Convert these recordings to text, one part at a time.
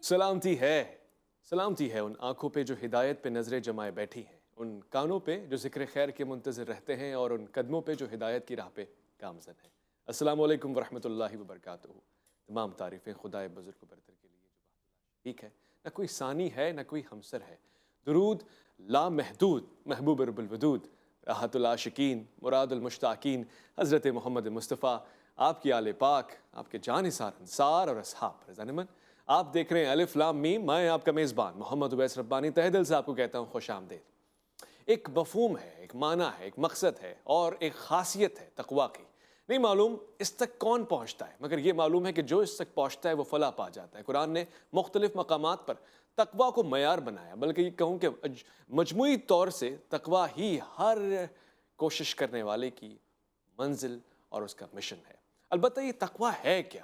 سلامتی ہے ان آنکھوں پہ جو ہدایت پہ نظریں جمائے بیٹھی ہیں، ان کانوں پہ جو ذکر خیر کے منتظر رہتے ہیں، اور ان قدموں پہ جو ہدایت کی راہ پہ گامزن ہیں۔ السلام علیکم ورحمۃ اللہ وبرکاتہ۔ تمام تعریفیں خدائے بزرگ و برتر کے لیے جو بات ٹھیک ہے، نہ کوئی ثانی ہے نہ کوئی ہمسر ہے۔ درود لامحدود محبوب رب الودود، راحت العاشقین مراد المشتاقین حضرت محمد مصطفیٰ، آپ کی آل پاک، آپ کے جانثار انصار اور اصحاب رضا نمن۔ آپ دیکھ رہے ہیں الف لام میم، میں آپ کا میزبان محمد اویس ربانی تہ دل سے آپ کو کہتا ہوں خوش آمدید۔ ایک مفہوم ہے، ایک معنی ہے، ایک مقصد ہے اور ایک خاصیت ہے تقویٰ کی۔ نہیں معلوم اس تک کون پہنچتا ہے، مگر یہ معلوم ہے کہ جو اس تک پہنچتا ہے وہ فلاح پا جاتا ہے۔ قرآن نے مختلف مقامات پر تقویٰ کو معیار بنایا، بلکہ یہ کہوں کہ مجموعی طور سے تقویٰ ہی ہر کوشش کرنے والے کی منزل اور اس کا مشن ہے۔ البتہ یہ تقویٰ ہے کیا؟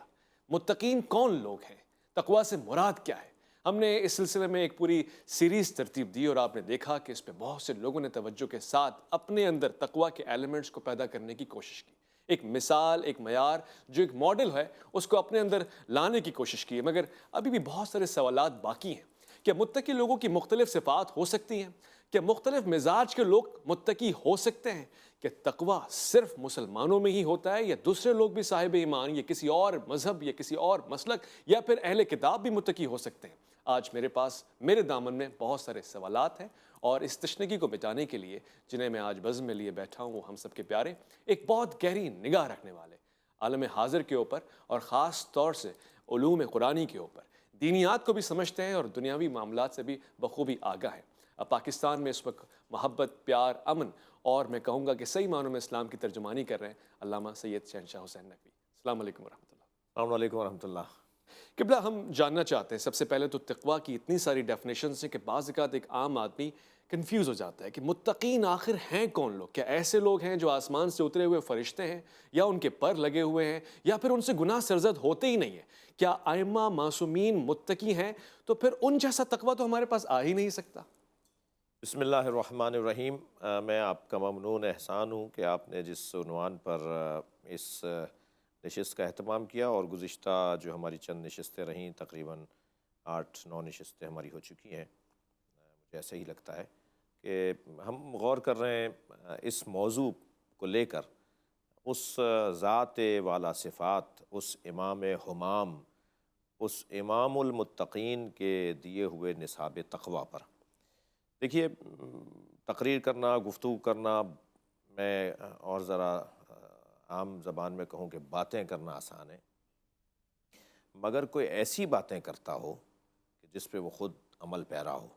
متقین کون لوگ ہیں؟ تقویٰ سے مراد کیا ہے؟ ہم نے اس سلسلے میں ایک پوری سیریز ترتیب دی اور آپ نے دیکھا کہ اس پہ بہت سے لوگوں نے توجہ کے ساتھ اپنے اندر تقویٰ کے ایلیمنٹس کو پیدا کرنے کی کوشش کی۔ ایک مثال، ایک معیار، جو ایک ماڈل ہے، اس کو اپنے اندر لانے کی کوشش کی ہے، مگر ابھی بھی بہت سارے سوالات باقی ہیں۔ کیا متقی لوگوں کی مختلف صفات ہو سکتی ہیں؟ کیا مختلف مزاج کے لوگ متقی ہو سکتے ہیں؟ کہ تقویٰ صرف مسلمانوں میں ہی ہوتا ہے یا دوسرے لوگ بھی صاحب ایمان یا کسی اور مذہب یا کسی اور مسلک یا پھر اہل کتاب بھی متقی ہو سکتے ہیں؟ آج میرے پاس میرے دامن میں بہت سارے سوالات ہیں، اور اس تشنگی کو مٹانے کے لیے جنہیں میں آج بزم میں لیے بیٹھا ہوں وہ ہم سب کے پیارے، ایک بہت گہری نگاہ رکھنے والے، عالم حاضر کے اوپر اور خاص طور سے علوم قرآنی کے اوپر، دینیات کو بھی سمجھتے ہیں اور دنیاوی معاملات سے بھی بخوبی آگاہ ہیں۔ اب پاکستان میں اس وقت محبت، پیار، امن اور میں کہوں گا کہ صحیح معنوں میں اسلام کی ترجمانی کر رہے ہیں علامہ سید شہنشاہ حسین نقوی۔ السلام علیکم ورحمۃ اللہ۔ السلام علیکم ورحمۃ اللہ۔ قبلہ، ہم جاننا چاہتے ہیں سب سے پہلے تو تقویٰ کی اتنی ساری ڈیفینیشنز ہیں کہ بعض اوقات ایک عام آدمی کنفیوز ہو جاتا ہے کہ متقین آخر ہیں کون لوگ؟ کیا ایسے لوگ ہیں جو آسمان سے اترے ہوئے فرشتے ہیں، یا ان کے پر لگے ہوئے ہیں، یا پھر ان سے گناہ سرزد ہوتے ہی نہیں ہیں؟ کیا ائمہ معصومین متقی ہیں؟ تو پھر ان جیسا تقویٰ تو ہمارے پاس آ ہی نہیں سکتا۔ بسم اللہ الرحمن الرحیم۔ میں آپ کا ممنون احسان ہوں کہ آپ نے جس عنوان پر اس نشست کا اہتمام کیا، اور گزشتہ جو ہماری چند نشستیں رہیں، تقریباً 8-9 نشستیں ہماری ہو چکی ہیں، مجھے ایسا ہی لگتا ہے کہ ہم غور کر رہے ہیں اس موضوع کو لے کر، اس ذات والا صفات، اس امام ہمام، اس امام المتقین کے دیے ہوئے نصاب تقویٰ پر۔ دیکھیے، تقریر کرنا، گفتگو کرنا، میں اور ذرا عام زبان میں کہوں کہ باتیں کرنا آسان ہے، مگر کوئی ایسی باتیں کرتا ہو کہ جس پہ وہ خود عمل پیرا ہو،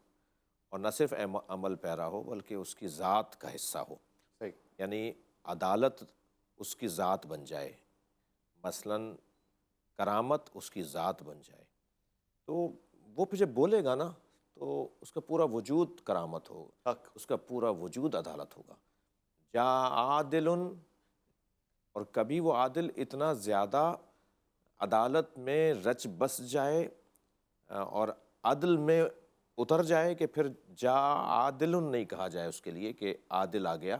اور نہ صرف عمل پیرا ہو بلکہ اس کی ذات کا حصہ ہو، یعنی عدالت اس کی ذات بن جائے، مثلاً کرامت اس کی ذات بن جائے، تو وہ پھر جب بولے گا نا تو اس کا پورا وجود کرامت ہوگا، اس کا پورا وجود عدالت ہوگا۔ جا عادل، اور کبھی وہ عادل اتنا زیادہ عدالت میں رچ بس جائے اور عدل میں اتر جائے کہ پھر جا عادل نہیں کہا جائے اس کے لیے کہ عادل آ گیا،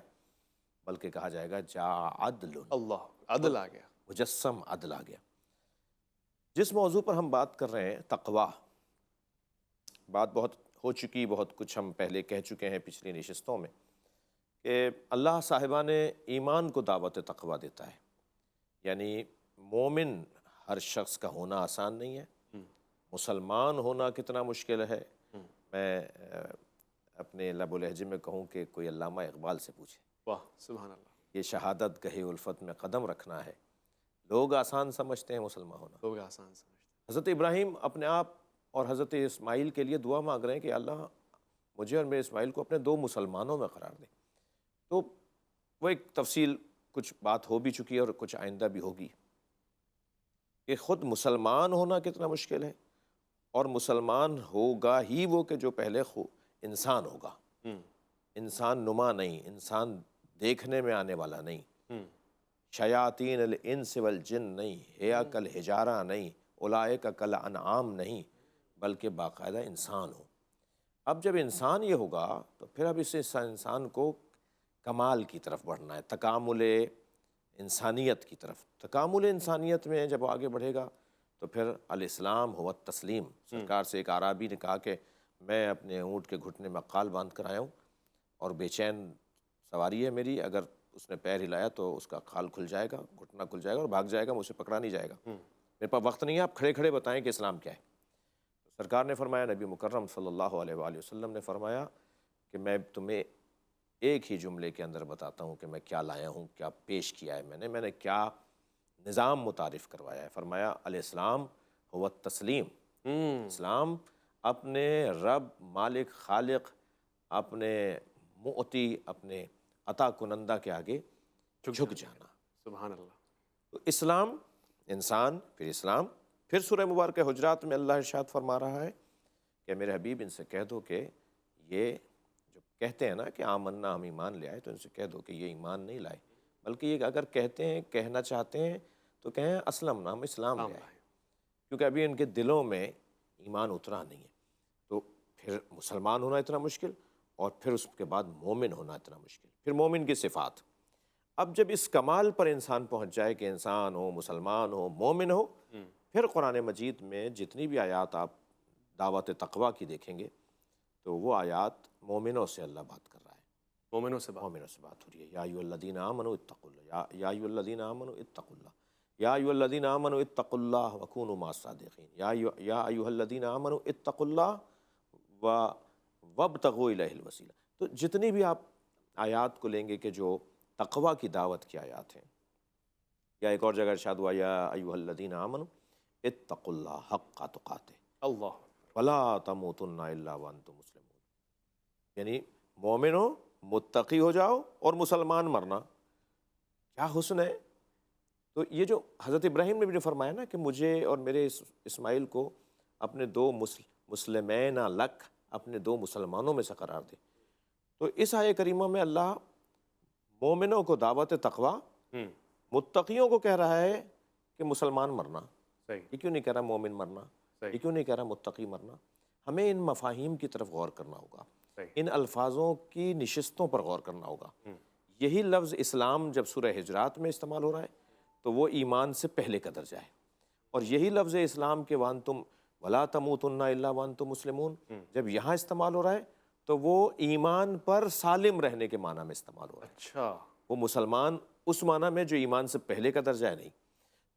بلکہ کہا جائے گا جا عدل، اللہ، عدل آ گیا، مجسم عدل آ گیا۔ جس موضوع پر ہم بات کر رہے ہیں، تقویٰ، بات بہت ہو چکی، بہت کچھ ہم پہلے کہہ چکے ہیں پچھلی نشستوں میں، کہ اللہ صاحبان ایمان کو دعوت تقویٰ دیتا ہے، یعنی مومن ہر شخص کا ہونا آسان نہیں ہے، مسلمان ہونا کتنا مشکل ہے۔ میں اپنے لب و لہجے میں کہوں کہ کوئی علامہ اقبال سے پوچھے، واہ سبحان اللہ، یہ شہادت گہے الفت میں قدم رکھنا ہے، لوگ آسان سمجھتے ہیں مسلمان ہونا۔ لوگ آسان سمجھتے ہیں۔ حضرت ابراہیم اپنے آپ اور حضرت اسماعیل کے لیے دعا مانگ رہے ہیں کہ اللہ مجھے اور میرے اسماعیل کو اپنے 2 مسلمانوں میں قرار دے۔ تو وہ ایک تفصیل کچھ بات ہو بھی چکی ہے اور کچھ آئندہ بھی ہوگی، کہ خود مسلمان ہونا کتنا مشکل ہے، اور مسلمان ہوگا ہی وہ کہ جو پہلے انسان ہوگا، انسان نما نہیں، انسان دیکھنے میں آنے والا نہیں، شیاطین الانس والجن نہیں، ہیا کل حجارہ نہیں، اولئک کل انعام نہیں، بلکہ باقاعدہ انسان ہو۔ اب جب انسان یہ ہوگا تو پھر اب اس انسان کو کمال کی طرف بڑھنا ہے، تکامل انسانیت کی طرف۔ تکامل انسانیت میں جب وہ آگے بڑھے گا تو پھر الاسلام ہوا تسلیم. سرکار سے ایک اعرابی نے کہا کہ میں اپنے اونٹ کے گھٹنے میں قال باندھ کر آیا ہوں اور بے چین سواری ہے میری، اگر اس نے پیر ہلایا تو اس کا خال کھل جائے گا، گھٹنا کھل جائے گا اور بھاگ جائے گا، مجھ سے پکڑا نہیں جائے گا. میرے پاس وقت نہیں ہے، آپ کھڑے کھڑے بتائیں کہ اسلام کیا ہے. سرکار نے فرمایا، نبی مکرم صلی اللہ علیہ وآلہ وسلم نے فرمایا کہ میں تمہیں ایک ہی جملے کے اندر بتاتا ہوں کہ میں کیا لایا ہوں، کیا پیش کیا ہے میں نے کیا نظام متعارف کروایا ہے. فرمایا الاسلام ہوا تسلیم. اسلام اپنے رب، مالک، خالق، اپنے معطی، اپنے عطا کنندہ کے آگے جھک جانا. سبحان اللہ. تو اسلام انسان، پھر اسلام. پھر سورہ مبارکہ حجرات میں اللہ ارشاد فرما رہا ہے کہ میرے حبیب ان سے کہہ دو کہ یہ جو کہتے ہیں نا کہ آمنا، ہم ایمان لے آئے، تو ان سے کہہ دو کہ یہ ایمان نہیں لائے، بلکہ یہ اگر کہتے ہیں، کہنا چاہتے ہیں تو کہیں اسلمنا، ہم اسلام لے آئے، کیونکہ ابھی ان کے دلوں میں ایمان اترا نہیں ہے. تو پھر مسلمان ہونا اتنا مشکل، اور پھر اس کے بعد مومن ہونا اتنا مشکل. پھر مومن کی صفات. اب جب اس کمال پر انسان پہنچ جائے کہ انسان ہو، مسلمان ہو، مومن ہو، پھر قرآن مجید میں جتنی بھی آیات آپ دعوت تقویٰ کی دیکھیں گے تو وہ آیات مومنوں سے اللہ بات کر رہا ہے. مومنوں سے بات ہو رہی ہے. یا ایھا الذین آمنوا اتقوا اللہ، یا ایھا الذین آمنوا اتقوا اللہ، یا ایھا الذین آمنوا اتقوا اللہ وکونوا مع الصادقین، یا ایھا الذین آمنوا اتقوا اللہ وابتغوا الیہ الوسیلہ. تو جتنی بھی آپ آیات کو لیں گے کہ جو تقویٰ کی دعوت کی آیات ہیں، یا ایک اور جگہ ارشاد ہوا یا ایھا الذین آمنوا اتقوا اللہ حق تقاتہ اللہ ولا تموتن الا وانتم مسلمون. یعنی مومن ہو، متقی ہو جاؤ اور مسلمان مرنا. کیا حسن ہے. تو یہ جو حضرت ابراہیم نے بھی جو فرمایا نا کہ مجھے اور میرے اسماعیل کو اپنے دو مسلمین لک، اپنے دو مسلمانوں میں سے قرار دے. تو اس آیہ کریمہ میں اللہ مومنوں کو دعوت تقویٰ، متقیوں کو کہہ رہا ہے کہ مسلمان مرنا. صحیح. یہ کیوں نہیں کہہ رہا مومن مرنا؟ یہ کیوں نہیں کہہ رہا متقی مرنا؟ ہمیں ان مفاہیم کی طرف غور کرنا ہوگا، ان الفاظوں کی نشستوں پر غور کرنا ہوگا. یہی لفظ اسلام جب سورہ حجرات میں استعمال ہو رہا ہے تو وہ ایمان سے پہلے کا درجہ ہے، اور یہی لفظ اسلام کے وانتم ولا تموتن الا وانتم مسلمون جب یہاں استعمال ہو رہا ہے تو وہ ایمان پر سالم رہنے کے معنی میں استعمال ہو رہا ہے. اچھا. وہ مسلمان اس معنی میں جو ایمان سے پہلے کا درجہ ہے نہیں.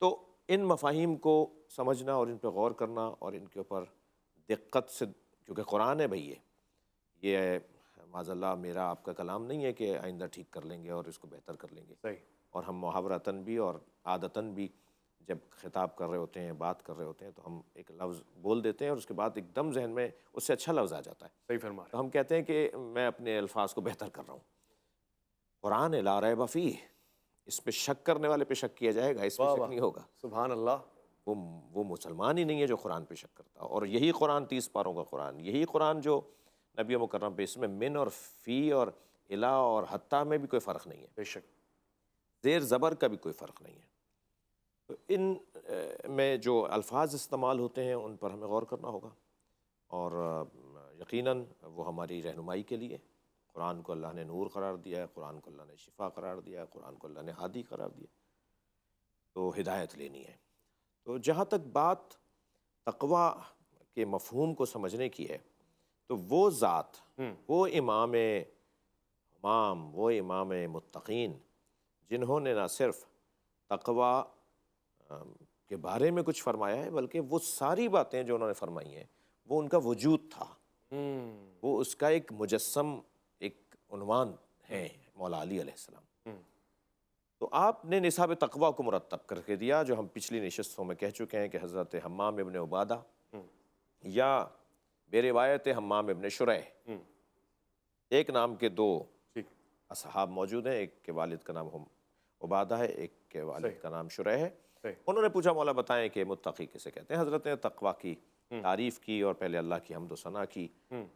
تو ان مفاہیم کو سمجھنا اور ان پہ غور کرنا اور ان کے اوپر دقت سے، کیونکہ قرآن ہے بھئی، یہ معاذ اللہ میرا آپ کا کلام نہیں ہے کہ آئندہ ٹھیک کر لیں گے اور اس کو بہتر کر لیں گے. صحیح. اور ہم محاورتاً بھی اور عادتاً بھی جب خطاب کر رہے ہوتے ہیں، بات کر رہے ہوتے ہیں، تو ہم ایک لفظ بول دیتے ہیں اور اس کے بعد ایک دم ذہن میں اس سے اچھا لفظ آ جاتا ہے. صحیح فرما رہے. تو ہم کہتے ہیں کہ میں اپنے الفاظ کو بہتر کر رہا ہوں. قرآن لا ریب فیہ، اس پہ شک کرنے والے پہ شک کیا جائے گا، اس پہ شک نہیں ہوگا. سبحان اللہ. وہ مسلمان ہی نہیں ہے جو قرآن پہ شک کرتا. اور یہی قرآن 30 پاروں کا قرآن، یہی قرآن جو نبی مکرم پہ، اس میں من اور فی اور الا اور حتیٰ میں بھی کوئی فرق نہیں ہے، بے شک زیر زبر کا بھی کوئی فرق نہیں ہے. تو ان میں جو الفاظ استعمال ہوتے ہیں ان پر ہمیں غور کرنا ہوگا، اور یقیناً وہ ہماری رہنمائی کے لیے. قرآن کو اللہ نے نور قرار دیا ہے، قرآن کو اللہ نے شفا قرار دیا ہے، قرآن کو اللہ نے ہادی قرار دیا، تو ہدایت لینی ہے. تو جہاں تک بات تقویٰ کے مفہوم کو سمجھنے کی ہے، تو وہ ذات، وہ امام وہ امام متقین جنہوں نے نہ صرف تقویٰ کے بارے میں کچھ فرمایا ہے، بلکہ وہ ساری باتیں جو انہوں نے فرمائی ہیں وہ ان کا وجود تھا، وہ اس کا ایک مجسم، ایک عنوان ہے مولا علی علیہ السلام. تو آپ نے نصاب تقویٰ کو مرتب کر کے دیا، جو ہم پچھلی نشستوں میں کہہ چکے ہیں کہ حضرت حمام ابن عبادہ یا بے روایت حمام ابن شریح، ایک نام کے دو اصحاب موجود ہیں، ایک کے والد کا نام عبادہ ہے، ایک کے والد کا نام شریح ہے. انہوں نے پوچھا مولا بتائیں کہ متقی کسے کہتے ہیں. حضرت نے تقویٰ کی تعریف کی اور پہلے اللہ کی حمد و ثنا کی.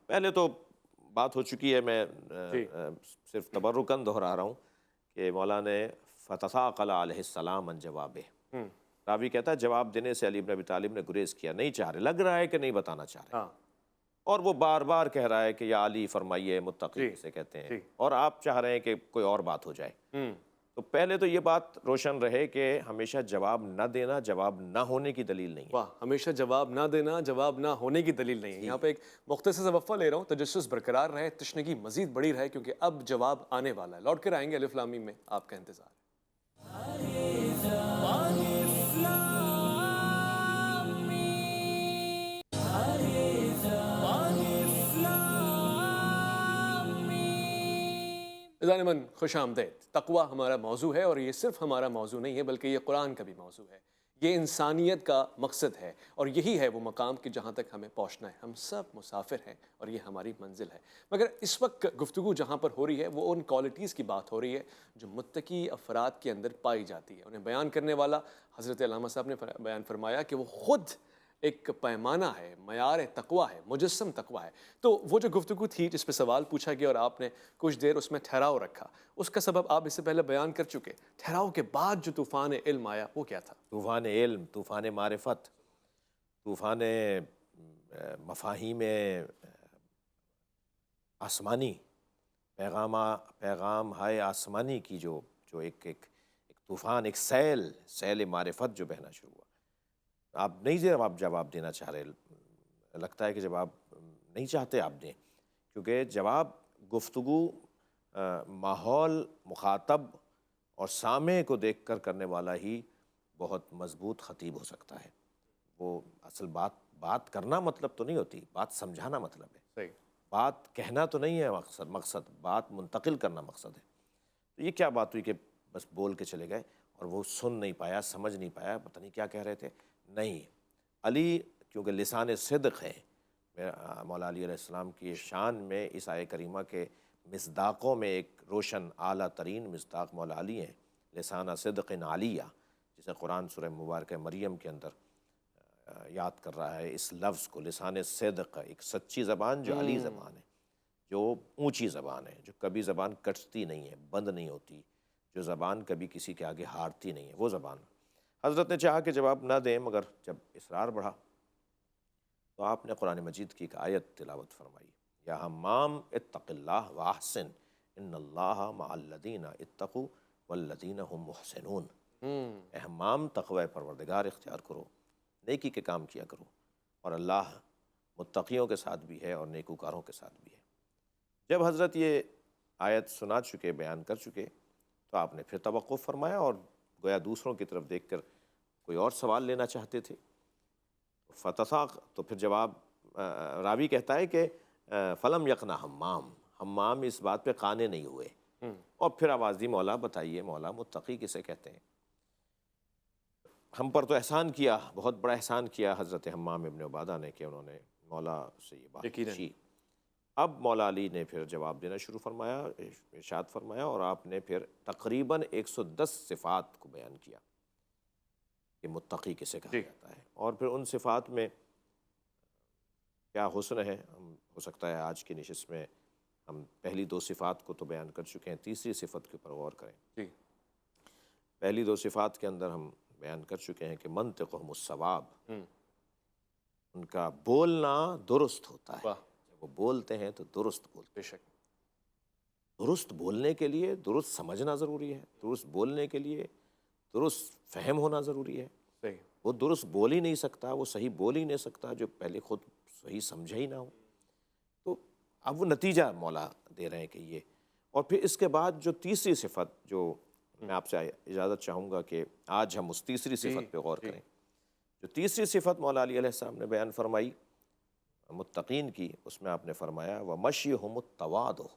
پہلے تو بات ہو چکی ہے، میں صرف تبرکاً دہرا رہا ہوں کہ مولا نے فتثاقل علیہ السلام عن جوابہ. راوی کہتا ہے جواب دینے سے علی بن ابی طالب نے گریز کیا، نہیں چاہ رہے، لگ رہا ہے کہ نہیں بتانا چاہ رہے، اور وہ بار بار کہہ رہا ہے کہ یا علی فرمائیے متقی کسے کہتے ہیں، اور آپ چاہ رہے ہیں کہ کوئی اور بات ہو جائے. تو پہلے تو یہ بات روشن رہے کہ ہمیشہ جواب نہ دینا جواب نہ ہونے کی دلیل نہیں ہے۔ واہ، ہمیشہ جواب نہ دینا جواب نہ ہونے کی دلیل نہیں ہے۔ یہاں پہ ایک مختصر سا وقفہ لے رہا ہوں، تجسس برقرار رہے، تشنگی مزید بڑی رہے، کیونکہ اب جواب آنے والا ہے۔ لوٹ کر آئیں گے الف لام میم میں، آپ کا انتظار ہے۔ عزیزان من، خوش آمدید۔ تقوی ہمارا موضوع ہے، اور یہ صرف ہمارا موضوع نہیں ہے بلکہ یہ قرآن کا بھی موضوع ہے، یہ انسانیت کا مقصد ہے، اور یہی ہے وہ مقام کہ جہاں تک ہمیں پہنچنا ہے۔ ہم سب مسافر ہیں اور یہ ہماری منزل ہے، مگر اس وقت گفتگو جہاں پر ہو رہی ہے وہ ان کوالٹیز کی بات ہو رہی ہے جو متقی افراد کے اندر پائی جاتی ہے۔ انہیں بیان کرنے والا حضرت علامہ صاحب نے بیان فرمایا کہ وہ خود ایک پیمانہ ہے، معیار تقویٰ ہے، مجسم تقویٰ ہے۔ تو وہ جو گفتگو تھی جس پہ سوال پوچھا گیا اور آپ نے کچھ دیر اس میں ٹھہراؤ رکھا، اس کا سبب آپ اس سے پہلے بیان کر چکے۔ ٹھہراؤ کے بعد جو طوفان علم آیا وہ کیا تھا؟ طوفان علم، طوفان معرفت، طوفان مفاہیم آسمانی، پیغام ہائے آسمانی کی جو ایک طوفان، ایک سیل معرفت جو بہنا شروع ہوا۔ آپ نہیں جواب دینا چاہ رہے، لگتا ہے کہ جواب نہیں چاہتے آپ دیں، کیونکہ جواب گفتگو ماحول، مخاطب اور سامع کو دیکھ کر کرنے والا ہی بہت مضبوط خطیب ہو سکتا ہے۔ وہ اصل بات کرنا مطلب تو نہیں ہوتی، بات سمجھانا مطلب ہے۔ صحیح۔ بات کہنا تو نہیں ہے مقصد، بات منتقل کرنا مقصد ہے۔ تو یہ کیا بات ہوئی کہ بس بول کے چلے گئے اور وہ سن نہیں پایا، سمجھ نہیں پایا، پتہ نہیں کیا کہہ رہے تھے؟ نہیں، علی کیونکہ لسان صدق ہے، مولا علی علیہ السلام کی شان میں اس آیہ کریمہ کے مصداقوں میں ایک روشن اعلیٰ ترین مصداق مولا علی ہیں، لسان صدق علیہ، جسے قرآن سورہ مبارکہ مریم کے اندر یاد کر رہا ہے اس لفظ کو، لسان صدق، ایک سچی زبان جو علی زبان ہے، جو اونچی زبان ہے، جو کبھی زبان کٹتی نہیں ہے، بند نہیں ہوتی، جو زبان کبھی کسی کے آگے ہارتی نہیں ہے، وہ زبان۔ حضرت نے چاہا کہ جواب نہ دیں، مگر جب اصرار بڑھا تو آپ نے قرآن مجید کی ایک آیت تلاوت فرمائی، یا حمام اتق اللہ واحسن ان اللہ مع الذین اتقوا والذین هم محسنون۔ اے حمام، تقوی پروردگار اختیار کرو، نیکی کے کام کیا کرو، اور اللہ متقیوں کے ساتھ بھی ہے اور نیکوکاروں کے ساتھ بھی ہے۔ جب حضرت یہ آیت سنا چکے، بیان کر چکے، تو آپ نے پھر توقف فرمایا اور گویا دوسروں کی طرف دیکھ کر کوئی اور سوال لینا چاہتے تھے۔ فتساق، تو پھر جواب راوی کہتا ہے کہ فلم یقنا حمام اس بات پہ قانے نہیں ہوئے، اور پھر آواز دی، مولا بتائیے، مولا متقی کسے کہتے ہیں؟ ہم پر تو احسان کیا، بہت بڑا احسان کیا حضرت حمام ابن عبادہ نے کہ انہوں نے مولا سے یہ بات پوچھی۔ اب مولا علی نے پھر جواب دینا شروع فرمایا، ارشاد فرمایا، اور آپ نے پھر تقریباً 110 صفات کو بیان کیا کہ متقی کسے کہا جاتا ہے، اور پھر ان صفات میں کیا حسن ہے۔ ہو سکتا ہے آج کی نشست میں ہم پہلی دو صفات کو تو بیان کر چکے ہیں، تیسری صفت کے اوپر غور کریں۔ پہلی دو صفات کے اندر ہم بیان کر چکے ہیں کہ منطقہم الصواب، ان کا بولنا درست ہوتا ہے، جب وہ بولتے ہیں تو درست بولتے ہیں۔ بے شک، درست بولنے کے لیے درست سمجھنا ضروری ہے، درست بولنے کے لیے درست فہم ہونا ضروری ہے۔ صحیح۔ وہ درست بول ہی نہیں سکتا، وہ صحیح بول ہی نہیں سکتا جو پہلے خود صحیح سمجھا ہی نہ ہو۔ تو اب وہ نتیجہ مولا دے رہے ہیں کہ یہ، اور پھر اس کے بعد جو تیسری صفت، جو میں آپ سے اجازت چاہوں گا کہ آج ہم اس تیسری صفت پہ غور کریں۔ جو تیسری صفت مولا علی علیہ السلام نے بیان فرمائی متقین کی، اس میں آپ نے فرمایا وَمَشْيُهُمُ التَّوَاضُعُ،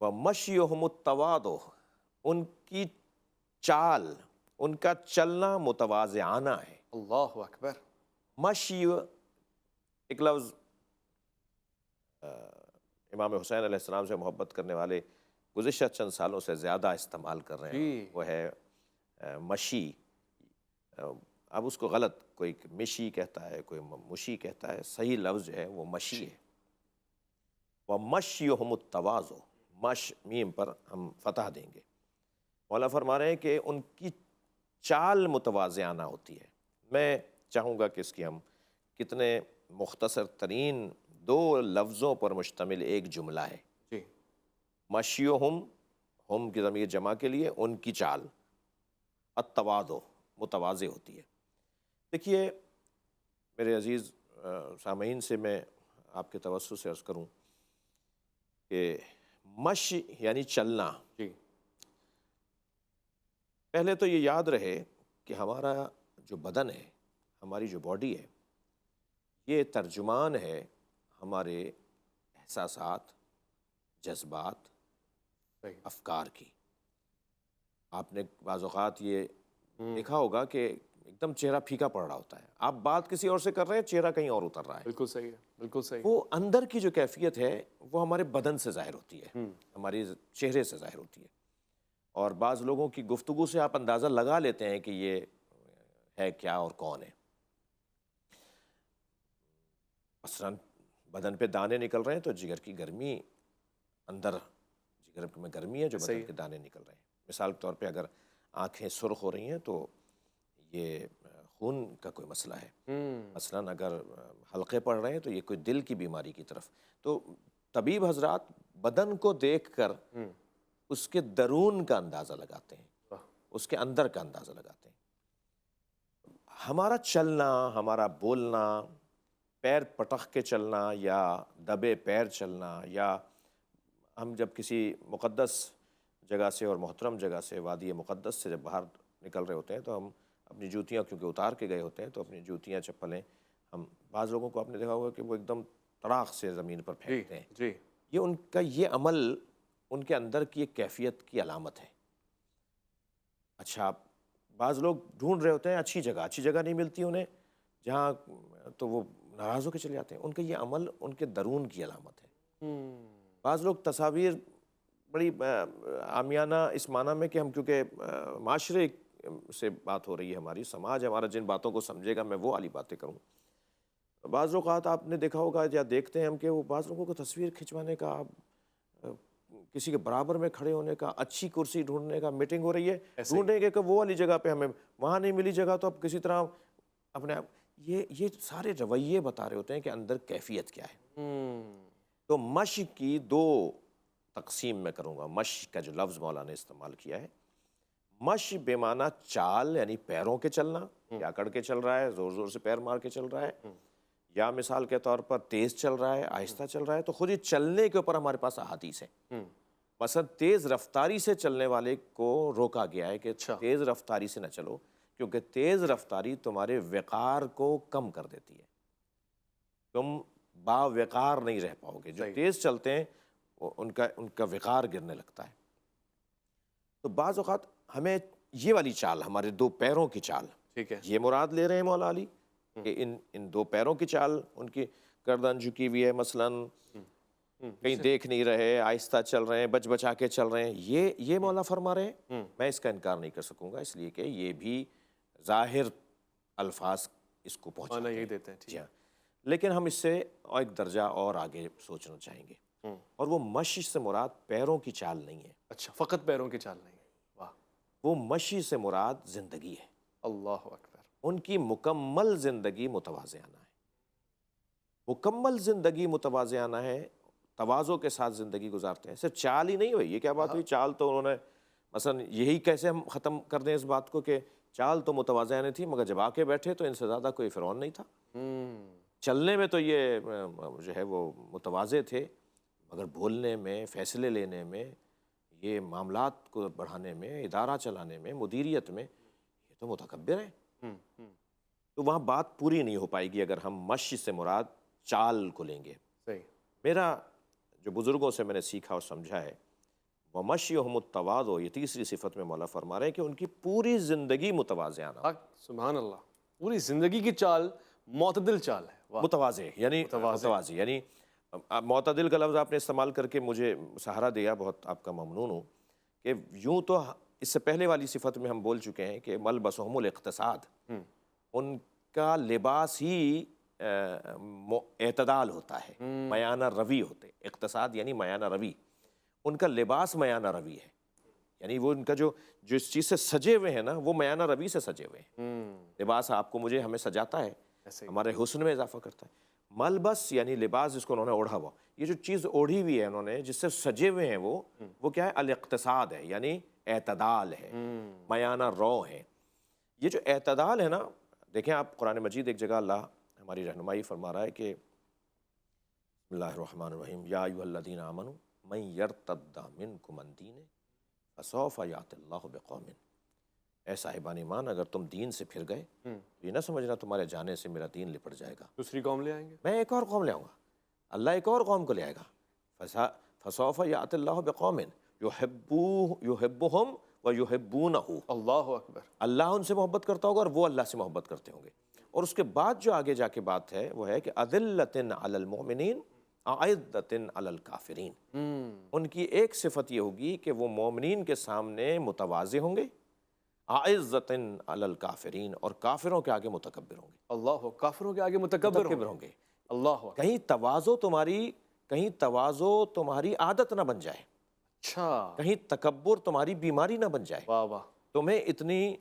وَمَشْيُهُمُ التَّوَاضُعُ، ان کی چال، ان کا چلنا متواضعانہ ہے۔ اللہ اکبر۔ مشی ایک لفظ امام حسین علیہ السلام سے محبت کرنے والے گزشتہ چند سالوں سے زیادہ استعمال کر رہے ہیں، وہ ہے مشی۔ اب اس کو غلط کوئی مشی کہتا ہے، کوئی مشی کہتا ہے، صحیح لفظ جو ہے وہ مشی ہے۔ وَمَشْيُهُمُ التَّوَاضُعُ، مش میم پر ہم فتح دیں گے۔ مولا فرما رہے ہیں کہ ان کی چال متواضعانہ ہوتی ہے۔ میں چاہوں گا کہ اس کی ہم کتنے مختصر ترین دو لفظوں پر مشتمل ایک جملہ ہے، مشیہم ہم کی ضمیر جمع کے لیے ان کی چال، التواضع متواضع ہوتی ہے۔ دیکھیے میرے عزیز سامعین سے میں آپ کے توسط سے عرض کروں کہ مشی یعنی چلنا، جی پہلے تو یہ یاد رہے کہ ہمارا جو بدن ہے، ہماری جو باڈی ہے، یہ ترجمان ہے ہمارے احساسات، جذبات، صحیح۔ افکار کی۔ آپ نے بعض اوقات یہ دیکھا ہوگا کہ ایک دم چہرہ پھیکا پڑ رہا ہوتا ہے، آپ بات کسی اور سے کر رہے ہیں، چہرہ کہیں اور اتر رہا ہے۔ بالکل صحیح ہے، بالکل صحیح۔ وہ اندر کی جو کیفیت ہے وہ ہمارے بدن سے ظاہر ہوتی ہے، ہماری چہرے سے ظاہر ہوتی ہے۔ اور بعض لوگوں کی گفتگو سے آپ اندازہ لگا لیتے ہیں کہ یہ ہے کیا اور کون ہے۔ مثلاً بدن پہ دانے نکل رہے ہیں تو جگر کی گرمی، اندر جگر میں گرمی ہے جو بدن کے دانے نکل رہے ہیں۔ مثال کے طور پہ اگر آنکھیں سرخ ہو رہی ہیں تو یہ خون کا کوئی مسئلہ ہے۔ مثلاً اگر حلقے پڑ رہے ہیں تو یہ کوئی دل کی بیماری کی طرف۔ تو طبیب حضرات بدن کو دیکھ کر اس کے درون کا اندازہ لگاتے ہیں، اس کے اندر کا اندازہ لگاتے ہیں۔ ہمارا چلنا، ہمارا بولنا، پیر پٹخ کے چلنا یا دبے پیر چلنا، یا ہم جب کسی مقدس جگہ سے اور محترم جگہ سے، وادی مقدس سے جب باہر نکل رہے ہوتے ہیں تو ہم اپنی جوتیاں کیونکہ اتار کے گئے ہوتے ہیں تو اپنی جوتیاں چپلیں ہم، بعض لوگوں کو آپ نے دیکھا ہوگا کہ وہ ایک دم تڑاک سے زمین پر پھینکتے ہیں۔ جی یہ ان کا یہ عمل ان کے اندر کی ایک کیفیت کی علامت ہے۔ اچھا، بعض لوگ ڈھونڈ رہے ہوتے ہیں اچھی جگہ نہیں ملتی انہیں جہاں، تو وہ ناراض ہو کے چلے جاتے ہیں۔ ان کا یہ عمل ان کے درون کی علامت ہے۔ بعض لوگ تصاویر بڑی عامیانہ اس معنی میں کہ ہم کیونکہ معاشرے سے بات ہو رہی ہے، ہماری سماج ہمارا جن باتوں کو سمجھے گا میں وہ والی باتیں کروں۔ بعض اوقات آپ نے دیکھا ہوگا یا دیکھتے ہیں ہم کہ وہ بعض لوگوں کو تصویر کھنچوانے کا، کسی کے برابر میں کھڑے ہونے کا، اچھی کرسی ڈھونڈنے کا، میٹنگ ہو رہی ہے ڈھونڈیں گے کہ وہ والی جگہ پہ ہمیں، وہاں نہیں ملی جگہ تو اب کسی طرح اپنے آپ، یہ سارے رویے بتا رہے ہوتے ہیں کہ اندر کیفیت کیا ہے۔ تو مشق کی دو تقسیم میں کروں گا۔ مشق کا جو لفظ مولانا نے استعمال کیا ہے، مشی بے معنی چال، یعنی پیروں کے چلنا، یا اکڑ کے چل رہا ہے، زور زور سے پیر مار کے چل رہا ہے، یا مثال کے طور پر تیز چل رہا ہے، آہستہ چل رہا ہے۔ تو خود ہی چلنے کے اوپر ہمارے پاس احادیث ہیں۔ مثلا تیز رفتاری سے چلنے والے کو روکا گیا ہے کہ تیز رفتاری سے نہ چلو، کیونکہ تیز رفتاری تمہارے وقار کو کم کر دیتی ہے، تم باوقار نہیں رہ پاؤ گے۔ جو تیز چلتے ہیں ان کا وقار گرنے لگتا ہے۔ تو بعض اوقات ہمیں یہ والی چال، ہمارے دو پیروں کی چال، یہ مراد لے رہے ہیں مولا علی کہ ان دو پیروں کی چال، ان کی گردن جھکی ہوئی ہے، مثلاً کہیں دیکھ نہیں رہے، آہستہ چل رہے ہیں، بچ بچا کے چل رہے ہیں، یہ مولا فرما رہے ہیں۔ میں اس کا انکار نہیں کر سکوں گا، اس لیے کہ یہ بھی ظاہر الفاظ اس کو پہنچاتے ہیں، دیتے ہیں۔ جی ہاں، لیکن ہم اس سے ایک درجہ اور آگے سوچنا چاہیں گے، اور وہ مشی سے مراد پیروں کی چال نہیں ہے۔ اچھا، فقط پیروں کی چال نہیں ہے، واہ۔ وہ مشی سے مراد زندگی ہے۔ اللہ اکبر۔ ان کی مکمل زندگی متواضعانہ ہے، مکمل زندگی متواضعانہ ہے، تواضع کے ساتھ زندگی گزارتے ہیں۔ صرف چال ہی نہیں ہوئی، یہ کیا بات ہوئی؟ چال تو انہوں نے مثلا یہی کیسے ہم ختم کر دیں اس بات کو کہ چال تو متواضعانہ تھی، مگر جب آ کے بیٹھے تو ان سے زیادہ کوئی فرعون نہیں تھا۔ چلنے میں تو یہ جو ہے وہ متواضع تھے، مگر بولنے میں، فیصلے لینے میں، یہ معاملات کو بڑھانے میں، ادارہ چلانے میں، مدیریت میں، یہ تو متکبر ہیں۔ تو وہاں بات پوری نہیں ہو پائے گی اگر ہم مشی سے مراد چال کو لیں گے۔ صحیح۔ میرا جو بزرگوں سے میں نے سیکھا اور سمجھا ہے، وَمَشْيُهُمُ التَّوَاضُعُ، یہ تیسری صفت میں مولا فرما رہے ہیں کہ ان کی پوری زندگی متواضعانہ، سبحان اللہ، پوری زندگی کی چال معتدل چال ہے۔ متواضع یعنی متواضع یعنی معتدل کا لفظ آپ نے استعمال کر کے مجھے سہارا دیا، بہت آپ کا ممنون ہوں۔ کہ یوں تو اس سے پہلے والی صفت میں ہم بول چکے ہیں کہ ملبسہم الاقتصاد، ان کا لباس ہی اعتدال ہوتا ہے، میانہ روی ہوتے، اقتصاد یعنی میانہ روی، ان کا لباس میانہ روی ہے، یعنی وہ ان کا جو اس چیز سے سجے ہوئے ہیں نا، وہ میانہ روی سے سجے ہوئے ہیں۔ لباس آپ کو مجھے ہمیں سجاتا ہے، ہمارے حسن میں اضافہ کرتا ہے۔ ملبس یعنی لباس جس کو انہوں نے اوڑھا ہوا، یہ جو چیز اوڑھی ہوئی ہے انہوں نے جس سے سجے ہوئے ہیں وہ کیا ہے؟ الاقتصاد ہے، یعنی اعتدال ہے، میانہ رو ہے۔ یہ جو اعتدال ہے نا، دیکھیں آپ قرآن مجید ایک جگہ اللہ ہماری رہنمائی فرما رہا ہے کہ بسم اللہ الرحمن الرحیم یا ایھا الذین آمنوا من یرتد منکم عن دینہ فسوف یأتی اللہ بقوم، اے صاحبان ایمان اگر تم دین سے پھر گئے یہ نہ سمجھنا تمہارے جانے سے میرا دین لپٹ جائے گا، دوسری قوم لے آئیں گے۔ میں ایک اور قوم لے آؤں گا، اللہ ایک اور قوم کو لے آئے گا۔ فسوف یأتی اللہ بقوم یحبہم ویحبونہ، اللہ اکبر۔ اللہ ان سے محبت کرتا ہوگا اور وہ اللہ سے محبت کرتے ہوں گے۔ اور اس کے بعد جو آگے جا کے بات ہے وہ ہے کہ اذلۃ علی المؤمنین اعزۃ علی الکافرین، ان کی ایک صفت یہ ہوگی کہ وہ مومنین کے سامنے متواضع ہوں گے، اعزۃ علی الکافرین، اور کافروں کے آگے متکبر ہوں گے، اللہ، کافروں کے آگے متکبر ہوں گے۔ اللہ اکبر۔ کہیں تواضع تمہاری عادت نہ بن جائے، اچھا، کہیں تکبر تمہاری بیماری نہ بن جائے، واہ واہ۔ تمہیں اتنی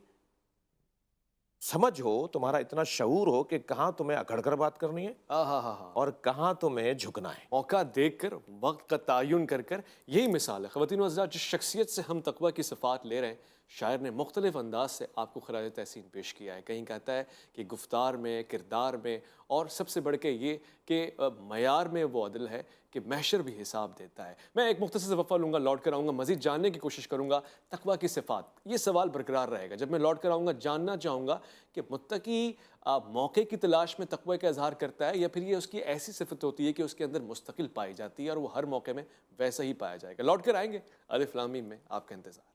سمجھ ہو، تمہارا اتنا شعور ہو کہ کہاں تمہیں اکڑ کر بات کرنی ہے اور کہاں تمہیں جھکنا ہے۔ موقع دیکھ کر، وقت کا تعین کر کر، یہی مثال ہے خواتین و حضرات۔ جس شخصیت سے ہم تقویٰ کی صفات لے رہے ہیں، شاعر نے مختلف انداز سے آپ کو خراج تحسین پیش کیا ہے۔ کہیں کہتا ہے کہ گفتار میں، کردار میں، اور سب سے بڑھ کے یہ کہ معیار میں وہ عدل ہے کہ محشر بھی حساب دیتا ہے۔ میں ایک مختصر سے وقفہ لوں گا، لوٹ کر آؤں گا، مزید جاننے کی کوشش کروں گا تقویٰ کی صفات۔ یہ سوال برقرار رہے گا، جب میں لوٹ کر آؤں گا جاننا چاہوں گا کہ متقی موقع کی تلاش میں تقوی کا اظہار کرتا ہے یا پھر یہ اس کی ایسی صفت ہوتی ہے کہ اس کے اندر مستقل پائی جاتی ہے اور وہ ہر موقع میں ویسا ہی پایا جائے گا۔ لوٹ کر آئیں گے، الف لام میم میں آپ کا انتظار۔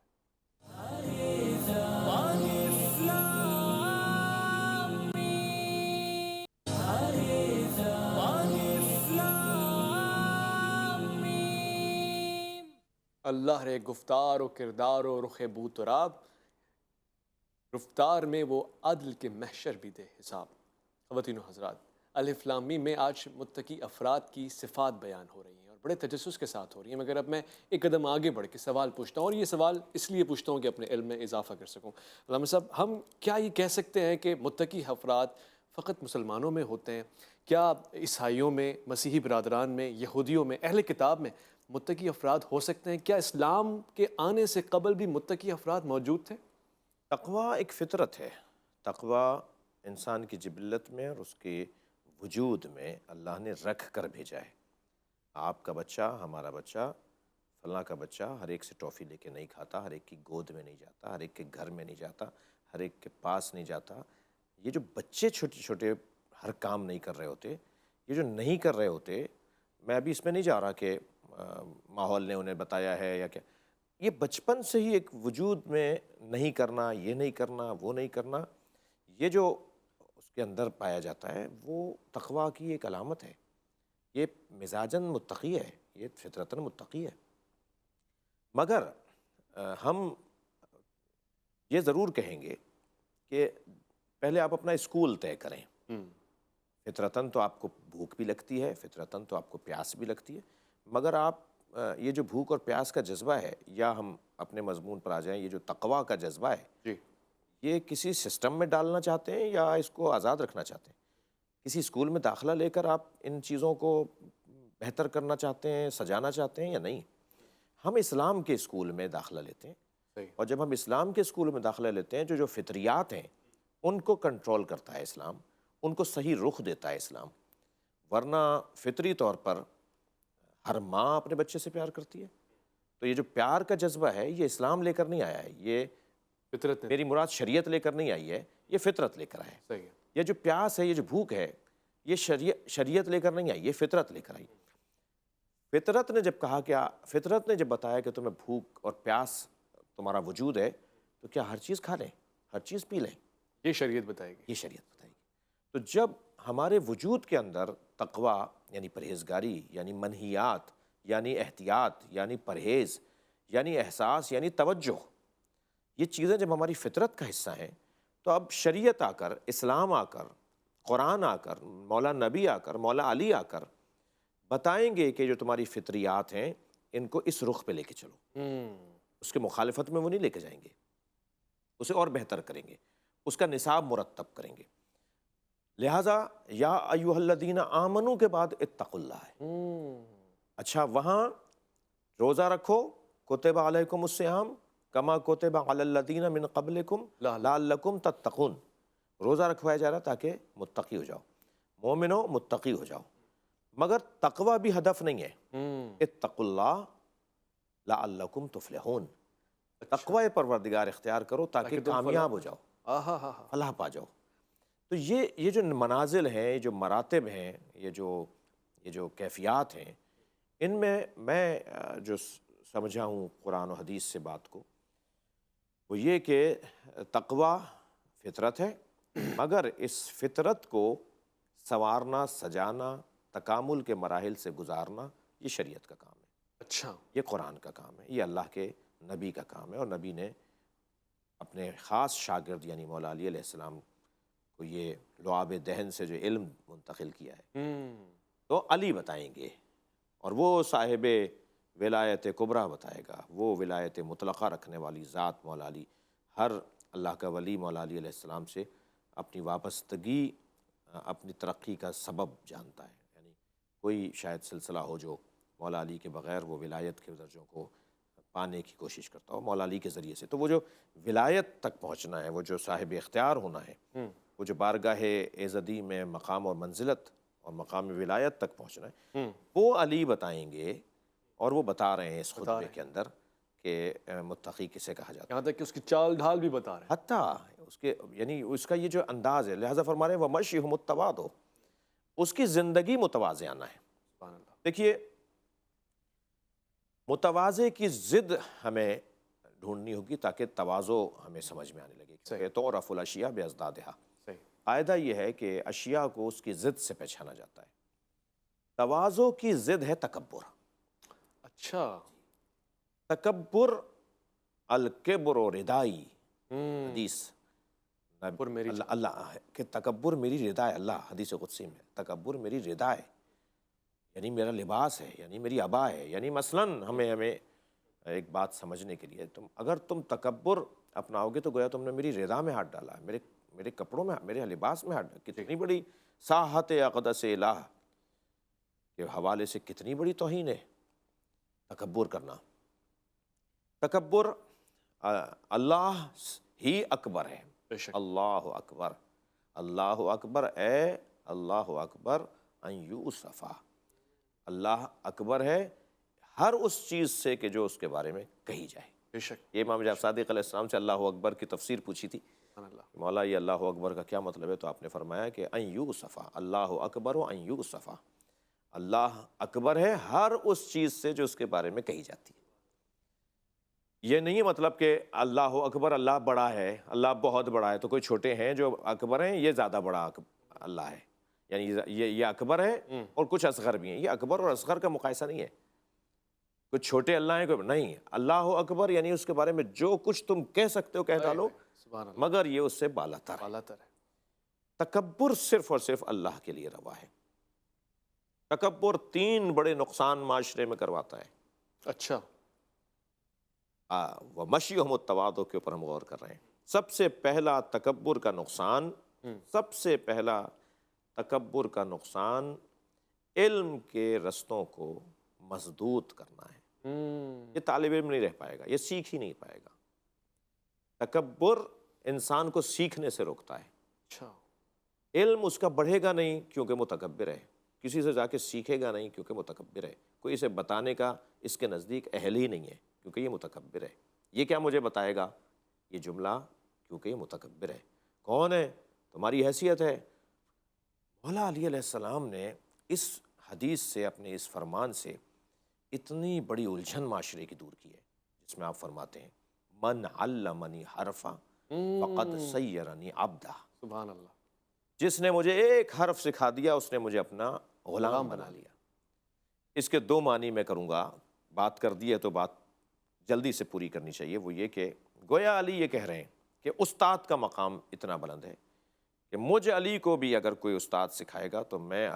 اللہ رے گفتار و کردار و رخ بو تراب، رفتار میں وہ عدل کے محشر بھی دے حساب۔ خواتین و حضرات، الف لام میم میں آج متقی افراد کی صفات بیان ہو رہی ہیں اور بڑے تجسس کے ساتھ ہو رہی ہیں، مگر اب میں ایک قدم آگے بڑھ کے سوال پوچھتا ہوں، اور یہ سوال اس لیے پوچھتا ہوں کہ اپنے علم میں اضافہ کر سکوں۔ علامہ صاحب، ہم کیا یہ کہہ سکتے ہیں کہ متقی افراد فقط مسلمانوں میں ہوتے ہیں؟ کیا عیسائیوں میں، مسیحی برادران میں، یہودیوں میں، اہل کتاب میں متقی افراد ہو سکتے ہیں؟ کیا اسلام کے آنے سے قبل بھی متقی افراد موجود تھے؟ تقویٰ ایک فطرت ہے، تقویٰ انسان کی جبلت میں اور اس کے وجود میں اللہ نے رکھ کر بھیجا ہے۔ آپ کا بچہ، ہمارا بچہ، فلاں کا بچہ ہر ایک سے ٹافی لے کے نہیں کھاتا، ہر ایک کی گود میں نہیں جاتا، ہر ایک کے گھر میں نہیں جاتا، ہر ایک کے پاس نہیں جاتا۔ یہ جو بچے چھوٹے چھوٹے ہر کام نہیں کر رہے ہوتے، یہ جو نہیں کر رہے ہوتے، میں ابھی اس میں نہیں جا رہا کہ ماحول نے انہیں بتایا ہے یا کیا، یہ بچپن سے ہی ایک وجود میں نہیں کرنا، یہ نہیں کرنا، وہ نہیں کرنا، یہ جو اس کے اندر پایا جاتا ہے وہ تقویٰ کی ایک علامت ہے۔ یہ مزاجاً متقی ہے، یہ فطرتاً متقی ہے۔ مگر ہم یہ ضرور کہیں گے کہ پہلے آپ اپنا اسکول طے کریں۔ فطرتاً تو آپ کو بھوک بھی لگتی ہے، فطرتاً تو آپ کو پیاس بھی لگتی ہے، مگر آپ یہ جو بھوک اور پیاس کا جذبہ ہے، یا ہم اپنے مضمون پر آ جائیں، یہ جو تقویٰ کا جذبہ ہے، یہ کسی سسٹم میں ڈالنا چاہتے ہیں یا اس کو آزاد رکھنا چاہتے ہیں؟ کسی اسکول میں داخلہ لے کر آپ ان چیزوں کو بہتر کرنا چاہتے ہیں، سجانا چاہتے ہیں یا نہیں؟ ہم اسلام کے اسکول میں داخلہ لیتے ہیں، اور جب ہم اسلام کے اسکول میں داخلہ لیتے ہیں، جو فطریات ہیں ان کو کنٹرول کرتا ہے اسلام، ان کو صحیح رخ دیتا ہے اسلام۔ ورنہ فطری طور پر ہر ماں اپنے بچے سے پیار کرتی ہے، تو یہ جو پیار کا جذبہ ہے یہ اسلام لے کر نہیں آیا ہے، یہ فطرت میری مراد شریعت لے کر نہیں آئی ہے، یہ فطرت لے کر آیا ہے۔ صحیح ہے۔ یہ جو پیاس ہے، یہ جو بھوک ہے، یہ شریعت لے کر نہیں آئی، یہ فطرت لے کر آئی۔ فطرت نے جب کہا کہ فطرت نے جب بتایا کہ تمہیں بھوک اور پیاس تمہارا وجود ہے، تو کیا ہر چیز کھا لیں، ہر چیز پی لیں؟ یہ شریعت بتائے گی۔ یہ شریعت بتائے گی۔ تو جب ہمارے وجود کے اندر تقویٰ یعنی پرہیزگاری، یعنی منہیات، یعنی احتیاط، یعنی پرہیز، یعنی احساس، یعنی توجہ، یہ چیزیں جب ہماری فطرت کا حصہ ہیں، تو اب شریعت آ کر، اسلام آ کر، قرآن آ کر، مولا نبی آ کر، مولا علی آ کر بتائیں گے کہ جو تمہاری فطریات ہیں ان کو اس رخ پہ لے کے چلو۔ اس کے مخالفت میں وہ نہیں لے کے جائیں گے، اسے اور بہتر کریں گے، اس کا نصاب مرتب کریں گے۔ لہٰذا یا ایھا الذین آمنو کے بعد اتقوا اللہ ہے۔ اچھا وہاں روزہ رکھو، کتب علیکم الصیام کما کتب علی الذین من قبلکم لعلکم تتقون، روزہ رکھوایا جا رہا تاکہ متقی ہو جاؤ، مومنو متقی ہو جاؤ، مگر تقوی بھی ہدف نہیں ہے، اتقوا اللہ لعلکم تفلحون، تقوی پروردگار اختیار کرو تاکہ کامیاب ہو جاؤ، فلاح پا جاؤ۔ تو یہ جو منازل ہیں، یہ جو مراتب ہیں، یہ جو کیفیات ہیں، ان میں جو سمجھا ہوں قرآن و حدیث سے بات کو، وہ یہ کہ تقوی فطرت ہے، مگر اس فطرت کو سنوارنا، سجانا، تکامل کے مراحل سے گزارنا، یہ شریعت کا کام ہے، اچھا یہ قرآن کا کام ہے، یہ اللہ کے نبی کا کام ہے، اور نبی نے اپنے خاص شاگرد یعنی مولا علی علیہ السلام کو یہ لعاب دہن سے جو علم منتقل کیا ہے تو علی بتائیں گے، اور وہ صاحب ولایت کبریٰ بتائے گا، وہ ولایت مطلقہ رکھنے والی ذات مولا علی، ہر اللہ کا ولی مولا علی علیہ السلام سے اپنی وابستگی، اپنی ترقی کا سبب جانتا ہے، یعنی کوئی شاید سلسلہ ہو جو مولا علی کے بغیر وہ ولایت کے درجوں کو پانے کی کوشش کرتا ہو، مولا علی کے ذریعے سے، تو وہ جو ولایت تک پہنچنا ہے، وہ جو صاحب اختیار ہونا ہے، وہ جو بارگاہ ایزدی میں مقام اور منزلت اور مقام ولایت تک پہنچنا ہے، وہ علی بتائیں گے، اور وہ بتا رہے ہیں اس خطبے کے اندر کہ متقی کسے کہا جاتا ہے، یہاں تک کہ اس کی چال ڈھال بھی بتا رہے ہیں۔ حتیٰ اس کے یعنی اس کا یہ جو انداز ہے، لہٰذا فرما رہے ہیں وَمَشْيُهُ التَّوَاضُعُ، اس کی زندگی متواضعانہ ہے۔ سبحان اللہ۔ دیکھیے متواضع کی ضد ہمیں ڈھونڈنی ہوگی تاکہ تواضع ہمیں سمجھ میں آنے لگے، کہ تُعْرَفُ الْأَشْيَاءُ بِأَضْدَادِهَا، صحیح۔ قاعدہ یہ ہے کہ اشیاء کو اس کی ضد سے پہچانا جاتا ہے۔ تواضع کی ضد ہے تکبر۔ اچھا۔ تکبر الکبر و ردائی، حدیث اللہ کہ تکبر میری ردا ہے، اللہ حدیث قدسی میں تکبر میری ردا ہے، یعنی میرا لباس ہے، یعنی میری عبا ہے، یعنی مثلاً ہمیں ایک بات سمجھنے کے لیے، اگر تم تکبر اپناؤ گے تو گویا تم نے میری ردا میں ہاتھ ڈالا ہے، میرے کپڑوں میں، میرے لباس میں ہاتھ ڈالا، کتنی بڑی ساحت اقدس الہ کے حوالے سے کتنی بڑی توہین ہے تکبر کرنا۔ تکبر اللہ ہی اکبر ہے، بے شک۔ اللہ اکبر، اللہ اکبر، اے اللہ اکبر ان یوصفا، اللہ اکبر ہے ہر اس چیز سے کہ جو اس کے بارے میں کہی جائے۔ بے شک۔ یہ امام جعفر صادق علیہ السلام سے اللہ اکبر کی تفسیر پوچھی تھی، سبحان اللہ۔ مولا یہ اللہ اکبر کا کیا مطلب ہے؟ تو آپ نے فرمایا کہ ان یوصفا، اللہ اکبر و ان یوصفا، اللہ اکبر ہے ہر اس چیز سے جو اس کے بارے میں کہی جاتی ہے۔ یہ نہیں مطلب کہ اللہ اکبر، اللہ بڑا ہے، اللہ بہت بڑا ہے، تو کوئی چھوٹے ہیں جو اکبر ہیں، یہ زیادہ بڑا اللہ ہے، یعنی یہ اکبر ہے اور کچھ اصغر بھی ہیں، یہ اکبر اور اصغر کا مقایسہ نہیں ہے، کچھ چھوٹے اللہ ہیں کوئی نہیں، اللہ اکبر یعنی اس کے بارے میں جو کچھ تم کہہ سکتے ہو کہہ ڈالو، سبحان اللہ۔ مگر یہ اس سے بالاتر ہے۔ بالاتر ہے۔ تکبر صرف اور صرف اللہ کے لیے روا ہے۔ تکبر 3 بڑے نقصان معاشرے میں کرواتا ہے۔ اچھا۔ وَمَشْيُهُمُ التَّوَاضُعُ کے اوپر ہم غور کر رہے ہیں۔ سب سے پہلا تکبر کا نقصان، سب سے پہلا تکبر کا نقصان علم کے رستوں کو مسدود کرنا ہے۔ یہ طالب علم نہیں رہ پائے گا، یہ سیکھ ہی نہیں پائے گا۔ تکبر انسان کو سیکھنے سے روکتا ہے۔ اچھا۔ علم اس کا بڑھے گا نہیں کیونکہ متکبر ہے، کسی سے جا کے سیکھے گا نہیں کیونکہ متکبر ہے، کوئی اسے بتانے کا اس کے نزدیک اہل ہی نہیں ہے کیونکہ یہ متکبر ہے۔ یہ کیا مجھے بتائے گا یہ جملہ؟ کیونکہ یہ متکبر ہے۔ کون ہے؟ تمہاری حیثیت ہے۔ مولا علی علیہ السلام نے اس حدیث سے، اپنے اس فرمان سے اتنی بڑی الجھن معاشرے کی دور کی ہے، جس میں آپ فرماتے ہیں من علمنی حرفا فقد سیرنی عبدا، سبحان اللہ۔ جس نے مجھے ایک حرف سکھا دیا اس نے مجھے اپنا غلام بنا لیا۔ اس کے 2 معنی میں کروں گا، بات کر دی ہے تو بات جلدی سے پوری کرنی چاہیے۔ وہ یہ کہ گویا علی یہ کہہ رہے ہیں کہ استاد کا مقام اتنا بلند ہے کہ مجھ علی کو بھی اگر کوئی استاد سکھائے گا تو میں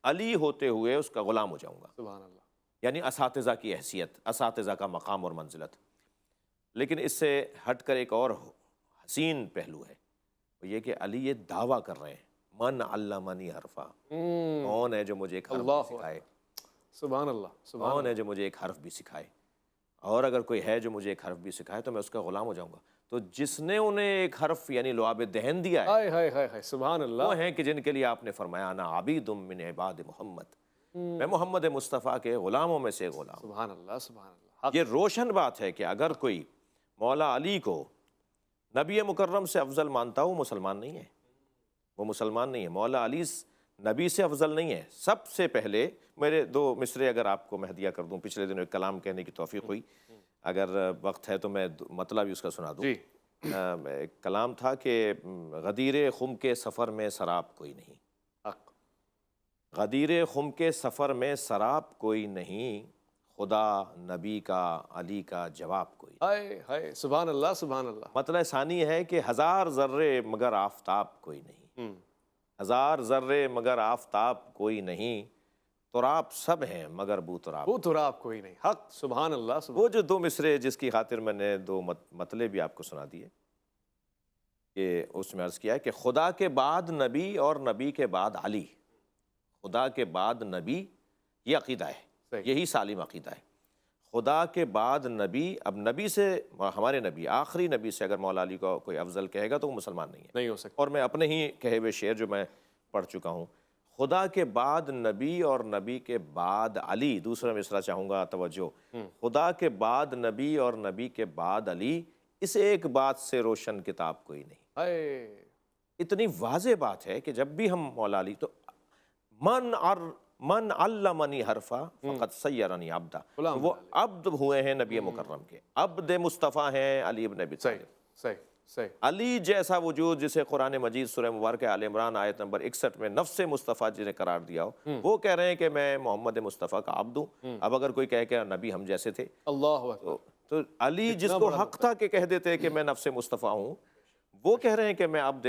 علی ہوتے ہوئے اس کا غلام ہو جاؤں گا۔ سبحان اللہ۔ یعنی اساتذہ کی حیثیت، اساتذہ کا مقام اور منزلت۔ لیکن اس سے ہٹ کر ایک اور حسین پہلو ہے، وہ یہ کہ علی یہ دعویٰ کر رہے ہیں من علمنی حرفا، کون ہے جو مجھے ایک حرف بھی اللہ سکھائے، سبحان اللہ، سبحان کون ہے جو مجھے ایک حرف بھی سکھائے، اور اگر کوئی ہے جو مجھے ایک حرف بھی سکھائے تو میں اس کا غلام ہو جاؤں گا۔ تو جس نے انہیں ایک حرف یعنی لعاب دہن دیا ہے، ہائے ہائے ہائے ہائے، سبحان اللہ، وہ ہیں کہ جن کے لیے آپ نے فرمایا انا عبید من عباد محمد، میں محمد مصطفیٰ کے غلاموں میں سے غلام ہوں۔ سبحان اللہ، سبحان اللہ، حق یہ روشن بات ہے کہ اگر کوئی مولا علی کو نبی مکرم سے افضل مانتا ہو، وہ مسلمان نہیں ہے، وہ مسلمان نہیں ہے۔ مولا علی نبی سے افضل نہیں ہے۔ سب سے پہلے میرے دو مصرے اگر آپ کو میں ہدیہ کر دوں، پچھلے دنوں ایک کلام کہنے کی توفیق ہوئی، اگر وقت ہے تو میں مطلب بھی اس کا سنا دوں۔ جی، ایک کلام تھا کہ غدیر خم کے سفر میں سراب کوئی نہیں، حق، غدیر خم کے سفر میں سراب کوئی نہیں، خدا نبی کا علی کا جواب کوئی نہیں۔ ہائے ہائے، سبحان اللہ، سبحان اللہ، مطلب ثانی ہے کہ ہزار ذرے مگر آفتاب کوئی نہیں، ہزار ذرے مگر آفتاب کوئی نہیں، تراب سب ہیں مگر بو تراب۔ وہ تو آپ کوئی نہیں، حق، سبحان اللہ، سبحان وہ جو دو مصرے جس کی خاطر میں نے دو مطلب بھی آپ کو سنا دیے، کہ اس میں عرض کیا ہے کہ خدا کے بعد نبی اور نبی کے بعد علی، خدا کے بعد نبی، یہ عقیدہ ہے، صحیح، یہی سالم عقیدہ ہے۔ خدا کے بعد نبی، اب نبی سے ہمارے نبی آخری نبی سے اگر مولا علی کو کوئی افضل کہے گا تو وہ مسلمان نہیں ہے۔ نہیں ہو سکتا، اور میں اپنے ہی کہے ہوئے شعر جو میں پڑھ چکا ہوں، خدا کے بعد نبی اور نبی کے بعد علی، دوسرا مصرع چاہوں گا توجہ، خدا کے بعد نبی اور نبی کے بعد علی، اس ایک بات سے روشن کتاب کوئی نہیں۔ ہائے، اتنی واضح بات ہے کہ جب بھی ہم مولا علی تو من علمنی حرفا فقط سیرنی عبدا، غلام وہ عبد ہوئے ہیں نبی مکرم کے، عبد مصطفیٰ ہیں علی ابن ابی صحیح، طالب۔ صحیح، صحیح، علی جیسا وجود جسے قرآن مجید سورہ مبارکہ آل عمران آیت نمبر 61 میں نفس مصطفیٰ جنہیں قرار دیا ہو، وہ کہہ رہے ہیں کہ میں محمد مصطفیٰ کا عبد ہوں۔ اب اگر کوئی کہے کہ نبی ہم جیسے تھے، اللہ اکبر، تو علی جس کو حق تھا کہ کہہ دیتے کہ میں نفس مصطفیٰ ہوں، وہ کہہ رہے ہیں کہ میں عبد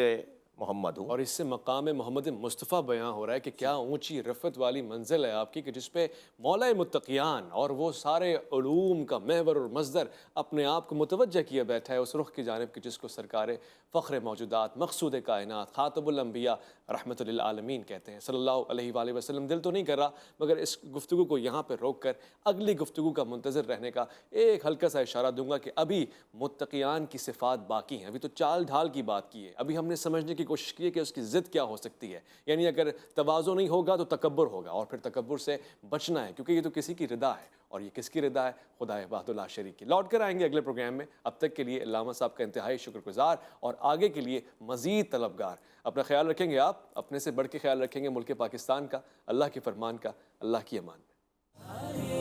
محمد ہوں۔ اور اس سے مقام محمد مصطفیٰ بیان ہو رہا ہے کہ کیا اونچی رفعت والی منزل ہے آپ کی، کہ جس پہ مولا متقیان اور وہ سارے علوم کا محور اور مصدر اپنے آپ کو متوجہ کیے بیٹھا ہے اس رخ کی جانب، کہ جس کو سرکار فخر موجودات، مقصود کائنات، خاتم الانبیاء رحمت للعالمین کہتے ہیں صلی اللہ علیہ وآلہ وسلم۔ دل تو نہیں کر رہا مگر اس گفتگو کو یہاں پہ روک کر اگلی گفتگو کا منتظر رہنے کا ایک ہلکا سا اشارہ دوں گا کہ ابھی متقیان کی صفات باقی ہیں، ابھی تو چال ڈھال کی بات کی ہے، ابھی ہم نے سمجھنے کی کوشش کی ہے کہ اس کی ضد کیا ہو سکتی ہے۔ یعنی اگر تواضع نہیں ہوگا تو تکبر ہوگا، اور پھر تکبر سے بچنا ہے، کیونکہ یہ تو کسی کی رضا ہے، اور یہ کس کی رضا ہے؟ خدا وحدہ لا شریک کی۔ لوٹ کر آئیں گے اگلے پروگرام میں، اب تک کے لیے علامہ صاحب کا انتہائی شکر گزار اور آگے کے لیے مزید طلبگار۔ اپنا خیال رکھیں گے، آپ اپنے سے بڑھ کے خیال رکھیں گے ملک پاکستان کا، اللہ کے فرمان کا، اللہ کی امان میں۔